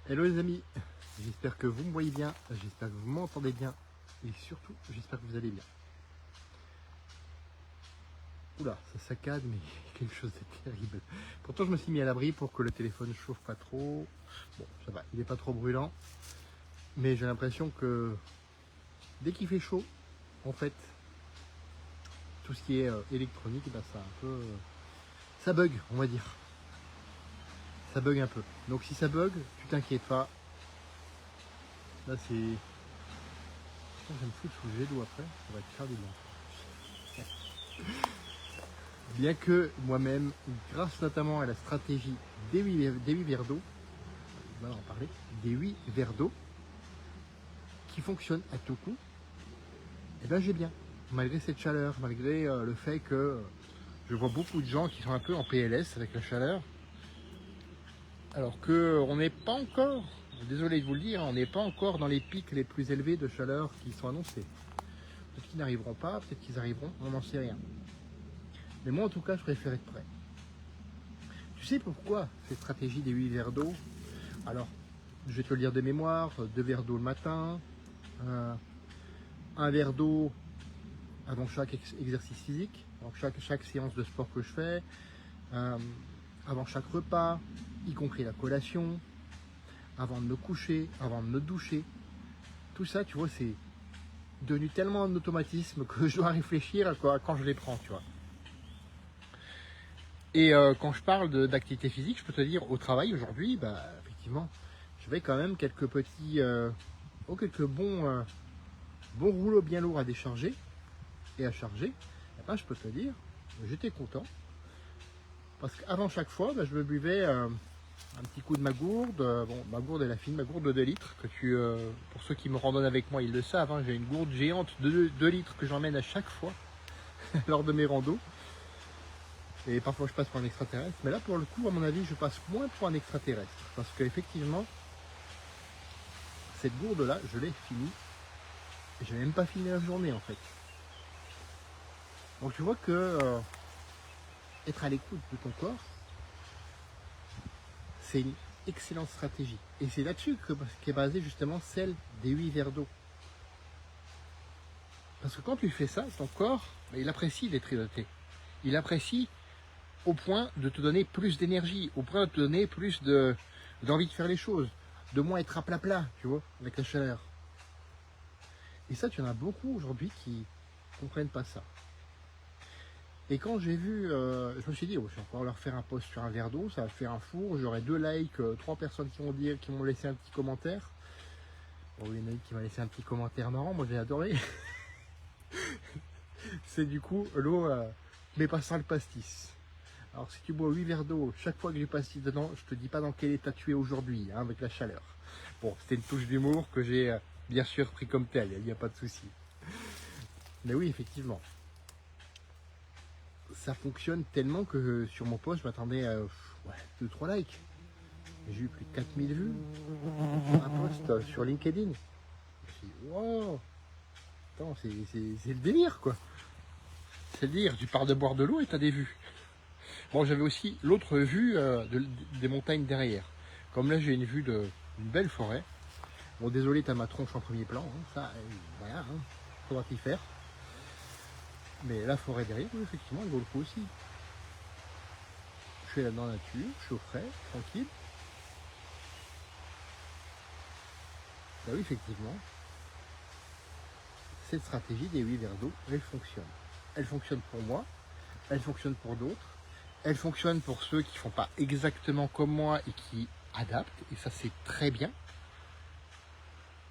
Hello les amis, j'espère que vous me voyez bien, j'espère que vous m'entendez bien et surtout j'espère que vous allez bien. Oula, ça saccade mais quelque chose de terrible. Pourtant je me suis mis à l'abri pour que le téléphone ne chauffe pas trop. Bon, ça va, il n'est pas trop brûlant. Mais j'ai l'impression que dès qu'il fait chaud, en fait, tout ce qui est électronique, ben, ça un peu... ça bug, on va dire. Ça bug un peu. Donc si ça bug, tu t'inquiètes pas. Là c'est... Je vais me foutre sous le jet d'eau après, ça va te faire du bien. Bien que moi-même, grâce notamment à la stratégie des 8 verres d'eau, on va en parler, des 8 verres d'eau, qui fonctionnent à tout coup, et ben j'ai bien. Malgré cette chaleur, malgré le fait que je vois beaucoup de gens qui sont un peu en PLS avec la chaleur, alors qu'on n'est pas encore, désolé de vous le dire, on n'est pas encore dans les pics les plus élevés de chaleur qui sont annoncés. Peut-être qu'ils n'arriveront pas, peut-être qu'ils arriveront, on n'en sait rien. Mais moi en tout cas, je préfère être prêt. Tu sais pourquoi cette stratégie des 8 verres d'eau? Alors, je vais te le lire de mémoire, 2 verres d'eau le matin, un verre d'eau avant chaque exercice physique, avant chaque séance de sport que je fais, avant chaque repas, y compris la collation, avant de me coucher, avant de me doucher. Tout ça, tu vois, c'est devenu tellement un automatisme que je dois réfléchir à quoi, quand je les prends, tu vois. Et quand je parle d'activité physique, je peux te dire, au travail aujourd'hui, bah, effectivement, je vais quand même quelques petits, quelques bons rouleaux bien lourds à décharger et à charger. Et ben, je peux te dire, j'étais content. Parce qu'avant chaque fois, bah, je me buvais un petit coup de ma gourde. Bon, ma gourde est la fine, ma gourde de 2 litres. Pour ceux qui me randonnent avec moi, ils le savent. Hein, j'ai une gourde géante de 2 litres que j'emmène à chaque fois lors de mes randos. Et parfois je passe pour un extraterrestre. Mais là, pour le coup, à mon avis, je passe moins pour un extraterrestre. Parce qu'effectivement, cette gourde-là, je l'ai finie. Et je n'ai même pas fini la journée, en fait. Donc tu vois que être à l'écoute de ton corps, c'est une excellente stratégie. Et c'est là-dessus qu'est basée justement celle des 8 verres d'eau. Parce que quand tu fais ça, ton corps, il apprécie d'être hydraté. Il apprécie au point de te donner plus d'énergie, au point de te donner plus d'envie de faire les choses, de moins être à plat, tu vois, avec la chaleur. Et ça, tu en as beaucoup aujourd'hui qui ne comprennent pas ça. Et quand j'ai vu, je me suis dit, oh, je vais encore leur faire un post sur un verre d'eau, ça va faire un four, j'aurai 2 likes, 3 personnes qui m'ont laissé un petit commentaire. Bon, il y en a une qui m'a laissé un petit commentaire marrant, moi j'ai adoré. C'est du coup l'eau, mais pas sans le pastis. Alors si tu bois 8 verres d'eau, chaque fois que j'ai pastis dedans, je te dis pas dans quel état tu es aujourd'hui, hein, avec la chaleur. Bon, c'était une touche d'humour que j'ai bien sûr pris comme telle, il n'y a pas de souci. Mais oui, effectivement. Ça fonctionne tellement que sur mon post, je m'attendais à 2-3 likes. J'ai eu plus de 4000 vues sur un post sur LinkedIn. Je me suis dit, wow, attends, c'est le délire quoi. C'est le délire, tu pars de boire de l'eau et tu as des vues. Bon, j'avais aussi l'autre vue des montagnes derrière. Comme là, j'ai une vue d'une belle forêt. Bon, désolé, tu as ma tronche en premier plan. Hein, ça, voilà, hein, faudra t'y faire. Mais la forêt derrière, oui, effectivement, elle vaut le coup aussi. Je suis là dans la nature, je suis au frais, tranquille. Bah oui, effectivement, cette stratégie des 8 verres d'eau, elle fonctionne. Elle fonctionne pour moi, elle fonctionne pour d'autres, elle fonctionne pour ceux qui ne font pas exactement comme moi et qui adaptent, et ça c'est très bien.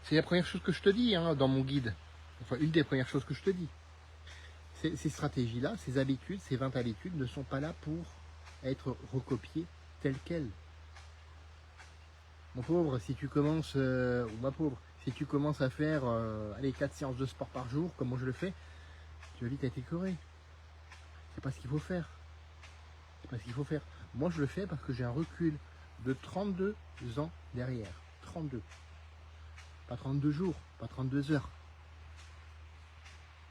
C'est la première chose que je te dis hein, dans mon guide, enfin une des premières choses que je te dis. Ces stratégies-là, ces habitudes, ces 20 habitudes ne sont pas là pour être recopiées telles quelles. Mon pauvre, si tu commences, ou ma pauvre, si tu commences à faire 4 séances de sport par jour, comme moi je le fais, tu vas vite être écœuré. C'est pas ce qu'il faut faire. C'est pas ce qu'il faut faire. Moi je le fais parce que j'ai un recul de 32 ans derrière. 32. Pas 32 jours, pas 32 heures.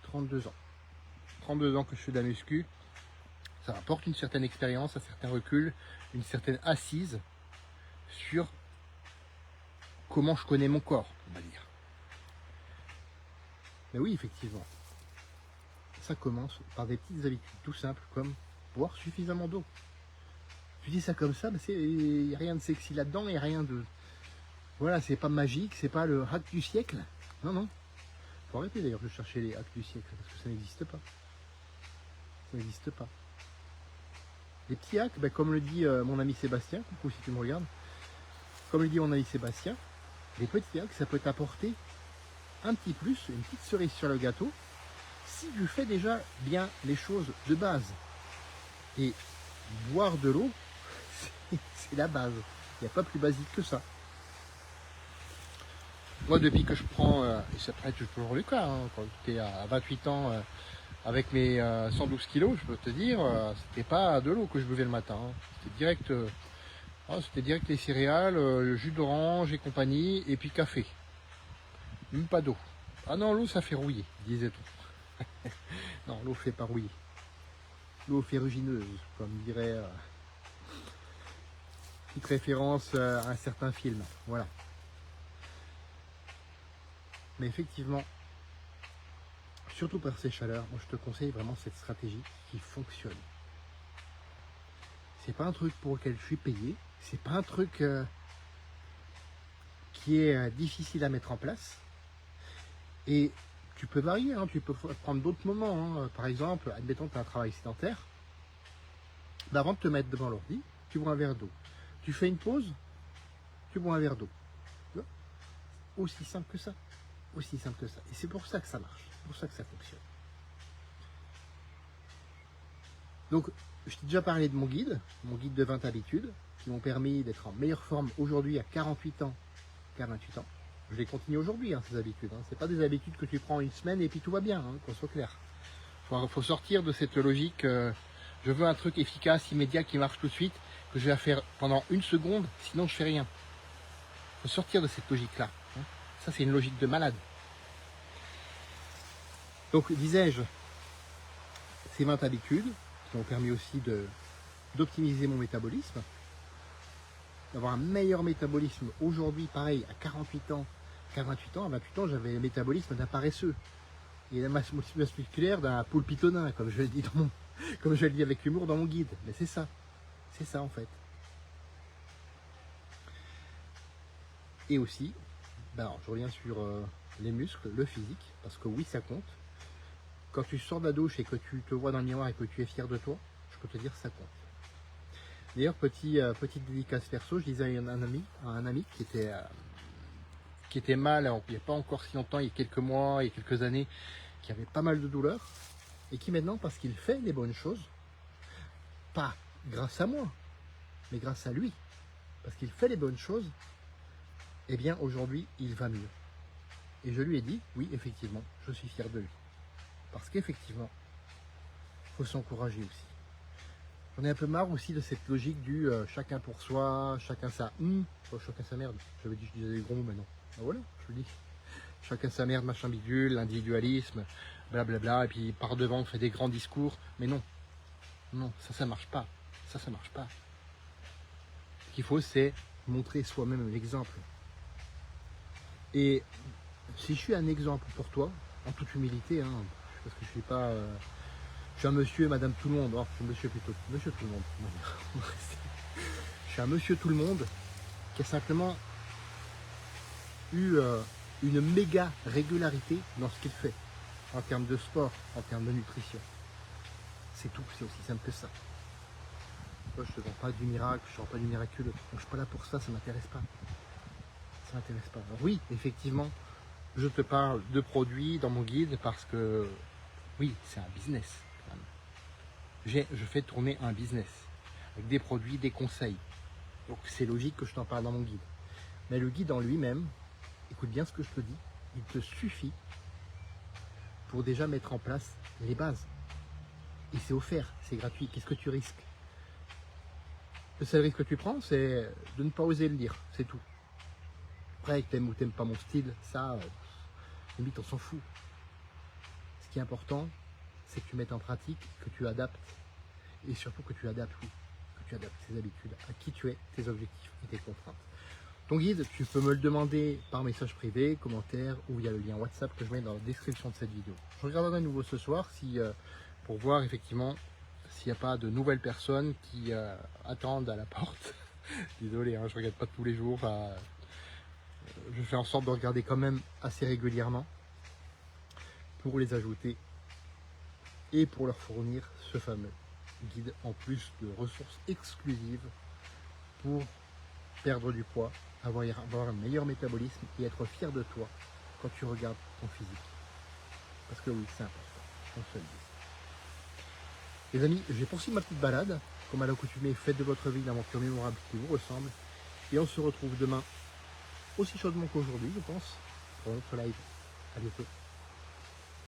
32 ans. 32 ans que je fais de la muscu. Ça apporte une certaine expérience, un certain recul, une certaine assise sur comment je connais mon corps, on va dire. Mais oui, effectivement, ça commence par des petites habitudes tout simples comme boire suffisamment d'eau. Tu dis ça comme ça, mais il n'y a rien de sexy là-dedans, il n'y a rien de... Voilà, c'est pas magique, c'est pas le hack du siècle. Non, non. Faut arrêter d'ailleurs de chercher les hacks du siècle, parce que ça n'existe pas. Ça n'existe pas. Les petits hacks, ben, comme le dit mon ami Sébastien, coucou si tu me regardes, comme le dit mon ami Sébastien, les petits hacks, ça peut t'apporter un petit plus, une petite cerise sur le gâteau, si tu fais déjà bien les choses de base. Et boire de l'eau, c'est la base. Il n'y a pas plus basique que ça. Moi, depuis que je prends, et c'est toujours le cas, hein, quand j'étais à 28 ans, avec mes 112 kilos, je peux te dire, c'était pas de l'eau que je buvais le matin. Hein. C'était direct les céréales, le jus d'orange et compagnie, et puis café. Même pas d'eau. Ah non, l'eau, ça fait rouiller, disait-on. Non, l'eau fait pas rouiller. L'eau ferrugineuse, comme dirait petite référence à un certain film. Voilà. Mais effectivement, surtout par ces chaleurs, moi je te conseille vraiment cette stratégie qui fonctionne. C'est pas un truc pour lequel je suis payé, c'est pas un truc qui est difficile à mettre en place. Et tu peux varier, hein, tu peux prendre d'autres moments. Hein. Par exemple, admettons que tu as un travail sédentaire, bah, avant de te mettre devant l'ordi, tu bois un verre d'eau. Tu fais une pause, tu bois un verre d'eau. Aussi simple que ça. Aussi simple que ça. Et c'est pour ça que ça marche, c'est pour ça que ça fonctionne. Donc, je t'ai déjà parlé de mon guide de 20 habitudes, qui m'ont permis d'être en meilleure forme aujourd'hui à 48 ans qu'à 28 ans. Je les continue aujourd'hui, hein, ces habitudes. Hein. Ce n'est pas des habitudes que tu prends une semaine et puis tout va bien, hein, qu'on soit clair. Il faut sortir de cette logique, je veux un truc efficace, immédiat, qui marche tout de suite, que je vais faire pendant une seconde, sinon je fais rien. Il faut sortir de cette logique-là. Hein. Ça, c'est une logique de malade. Donc, disais-je, ces 20 habitudes qui m'ont permis aussi d'optimiser mon métabolisme, d'avoir un meilleur métabolisme aujourd'hui, pareil, à 48 ans qu'à 28 ans. À 28 ans, j'avais le métabolisme d'un paresseux et la masse musculaire d'un poule pitonin, comme je le dis comme je le dis avec humour dans mon guide. Mais c'est ça en fait. Et aussi, ben alors, je reviens sur les muscles, le physique, parce que oui, ça compte. Quand tu sors de la douche et que tu te vois dans le miroir et que tu es fier de toi, je peux te dire que ça compte. D'ailleurs, petite dédicace perso, je disais à un ami qui était mal, alors, il n'y a pas encore si longtemps, il y a quelques mois, il y a quelques années, qui avait pas mal de douleurs, et qui maintenant, parce qu'il fait les bonnes choses, pas grâce à moi, mais grâce à lui, parce qu'il fait les bonnes choses, eh bien aujourd'hui, il va mieux. Et je lui ai dit, oui, effectivement, je suis fier de lui. Parce qu'effectivement, il faut s'encourager aussi. J'en ai un peu marre aussi de cette logique du chacun pour soi, chacun sa chacun sa merde. J'avais dit, je disais des gros mots, mais non. Ben voilà, je le dis. Chacun sa merde, machin bidule, l'individualisme, blablabla, et puis par devant on fait des grands discours. Mais non, non, ça marche pas. Ça marche pas. Ce qu'il faut, c'est montrer soi-même l'exemple. Et si je suis un exemple pour toi, en toute humilité, hein, parce que je suis pas... je suis un monsieur et madame tout le monde, je suis monsieur plutôt, monsieur tout le monde. Je suis un monsieur tout le monde qui a simplement eu une méga régularité dans ce qu'il fait, en termes de sport, en termes de nutrition. C'est tout, c'est aussi simple que ça. Moi, je ne te vends pas du miracle, je ne vends pas du miraculeux. Donc, je ne suis pas là pour ça, ça ne m'intéresse pas. Ça m'intéresse pas. Alors, oui, effectivement, je te parle de produits dans mon guide parce que, oui, c'est un business. Je fais tourner un business avec des produits, des conseils. Donc c'est logique que je t'en parle dans mon guide. Mais le guide en lui-même, écoute bien ce que je te dis, il te suffit pour déjà mettre en place les bases. Et c'est offert, c'est gratuit. Qu'est-ce que tu risques? Le seul risque que tu prends, c'est de ne pas oser le dire, c'est tout. Après, t'aimes ou t'aimes pas mon style, ça, limite on s'en fout. Ce qui est important, c'est que tu mettes en pratique, que tu adaptes, et surtout que tu adaptes, oui, que tu adaptes tes habitudes, à qui tu es, tes objectifs et tes contraintes. Ton guide, tu peux me le demander par message privé, commentaire ou via le lien WhatsApp que je mets dans la description de cette vidéo. Je regarderai à nouveau ce soir pour voir effectivement s'il n'y a pas de nouvelles personnes qui attendent à la porte. Désolé, hein, je ne regarde pas tous les jours. Je fais en sorte de regarder quand même assez régulièrement pour les ajouter et pour leur fournir ce fameux guide en plus de ressources exclusives pour perdre du poids, avoir un meilleur métabolisme et être fier de toi quand tu regardes ton physique. Parce que oui, c'est important, on se le dit. Les amis, j'ai poursuivi ma petite balade. Comme à l'accoutumée, faites de votre vie l'aventure mémorable qui vous ressemble. Et on se retrouve demain, aussi chaudement qu'aujourd'hui, je pense, pour un autre live. À bientôt.